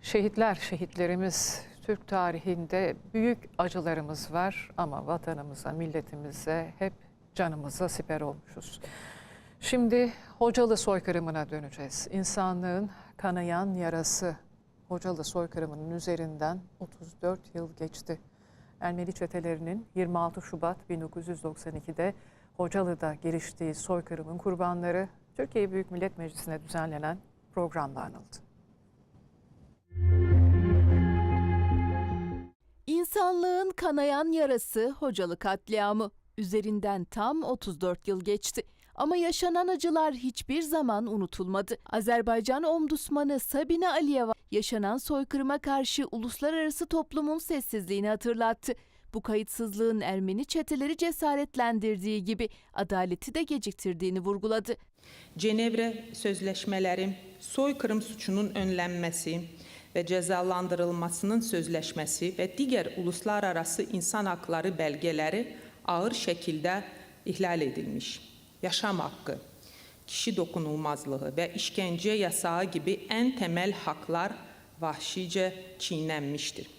Şehitlerimiz Türk tarihinde büyük acılarımız var ama vatanımıza, milletimize hep canımıza siper olmuşuz. Şimdi Hocalı soykırımına döneceğiz. İnsanlığın kanayan yarası Hocalı soykırımının üzerinden 34 yıl geçti. Ermeni çetelerinin 26 Şubat 1992'de Hocalı'da giriştiği soykırımın kurbanları Türkiye Büyük Millet Meclisi'ne düzenlenen programla anıldı. İnsanlığın kanayan yarası Hocalı katliamı. Üzerinden tam 34 yıl geçti. Ama yaşanan acılar hiçbir zaman unutulmadı. Azerbaycan Ombudsmanı Sabine Aliyeva yaşanan soykırıma karşı uluslararası toplumun sessizliğini hatırlattı. Bu kayıtsızlığın Ermeni çeteleri cesaretlendirdiği gibi adaleti de geciktirdiğini vurguladı. Cenevre sözleşmeleri, soykırım suçunun önlenmesi ve cezalandırılmasının sözleşmesi ve diğer uluslararası insan hakları belgeleri ağır şekilde ihlal edilmiş. Yaşam hakkı, kişi dokunulmazlığı ve işkence yasağı gibi en temel haklar vahşice çiğnenmiştir.